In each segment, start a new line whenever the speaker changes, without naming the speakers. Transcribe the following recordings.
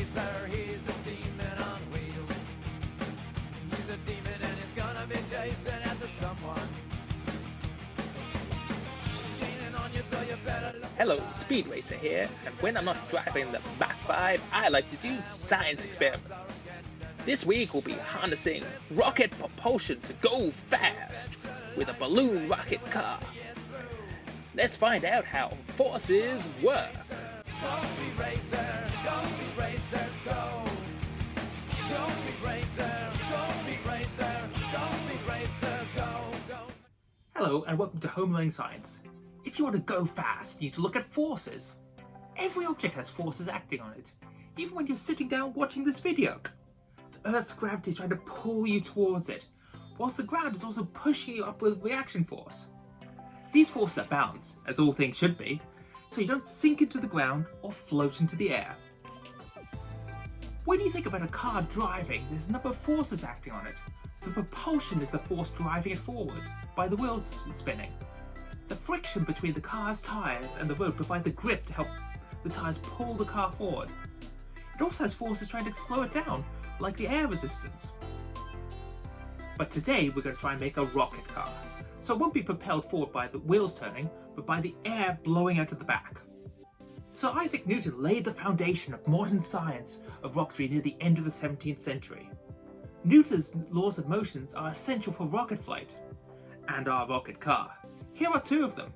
racer, he's a demon on wheels. He's a demon and he's gonna be chasing after someone. Gaining on you, so you better look.
Hello, Speed Racer here, and when I'm not driving the Mach 5, I like to do science experiments. This week we'll be harnessing rocket propulsion to go fast with a balloon rocket car. Let's find out how forces work.
Go Speed Racer, go Speed Racer, go. Go Speed Racer, go Speed Racer, go Speed Racer, go, go.
Hello and welcome to Home Learning Science. If you want to go fast, you need to look at forces. Every object has forces acting on it, even when you're sitting down watching this video. The Earth's gravity is trying to pull you towards it, whilst the ground is also pushing you up with reaction force. These forces are balanced, as all things should be, so you don't sink into the ground or float into the air. When you think about a car driving, there's a number of forces acting on it. The propulsion is the force driving it forward, by the wheels spinning. The friction between the car's tyres and the road provide the grip to help the tyres pull the car forward. It also has forces trying to slow it down, like the air resistance. But today we're going to try and make a rocket car, so it won't be propelled forward by the wheels turning, but by the air blowing out of the back. Sir Isaac Newton laid the foundation of modern science of rocketry near the end of the 17th century. Newton's laws of motion are essential for rocket flight, and our rocket car. Here are two of them.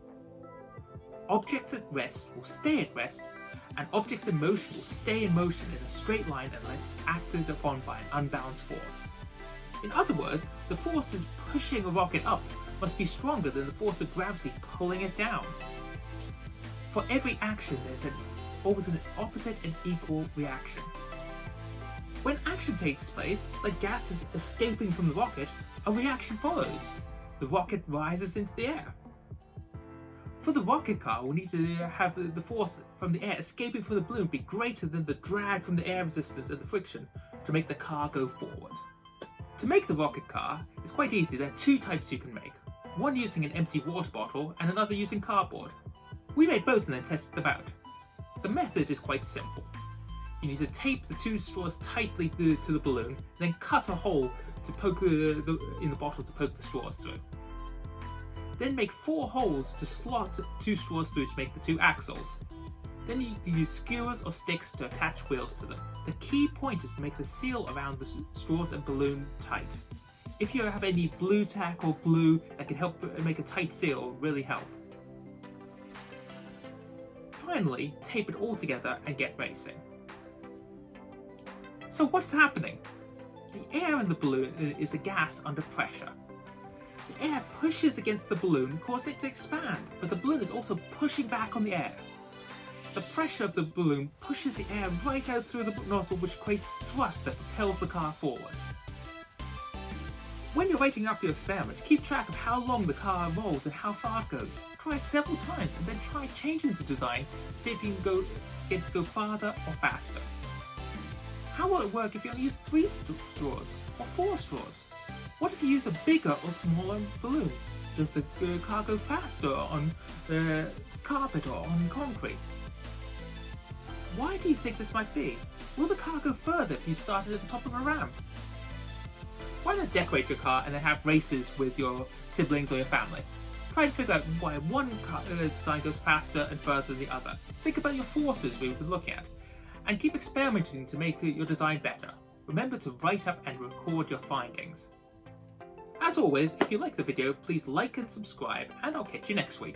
Objects at rest will stay at rest, and objects in motion will stay in motion in a straight line unless acted upon by an unbalanced force. In other words, the forces pushing a rocket up must be stronger than the force of gravity pulling it down. For every action, there's always an opposite and equal reaction. When action takes place, like gas is escaping from the rocket, a reaction follows. The rocket rises into the air. For the rocket car, we need to have the force from the air escaping from the balloon be greater than the drag from the air resistance and the friction to make the car go forward. To make the rocket car, it's quite easy. There are two types you can make. One using an empty water bottle and another using cardboard. We made both and then tested them out. The method is quite simple. You need to tape the two straws tightly to the balloon, then cut a hole to poke in the bottle to poke the straws through. Then make 4 holes to slot 2 straws through to make the 2 axles. Then you can use skewers or sticks to attach wheels to them. The key point is to make the seal around the straws and balloon tight. If you have any blue tack or glue that can help make a tight seal, it will really help. Finally, tape it all together and get racing. So what's happening? The air in the balloon is a gas under pressure. The air pushes against the balloon, causing it to expand, but the balloon is also pushing back on the air. The pressure of the balloon pushes the air right out through the nozzle, which creates thrust that propels the car forward. When you're writing up your experiment, keep track of how long the car rolls and how far it goes. Try it several times and then try changing the design to see if you can get it to go farther or faster. How will it work if you only use 3 straws or 4 straws? What if you use a bigger or smaller balloon? Does the car go faster on carpet or on concrete? Why do you think this might be? Will the car go further if you started at the top of a ramp? Why not decorate your car and then have races with your siblings or your family? Try and figure out why one car design goes faster and further than the other. Think about your forces we've been looking at, and keep experimenting to make your design better. Remember to write up and record your findings. As always, if you like the video, please like and subscribe, and I'll catch you next week.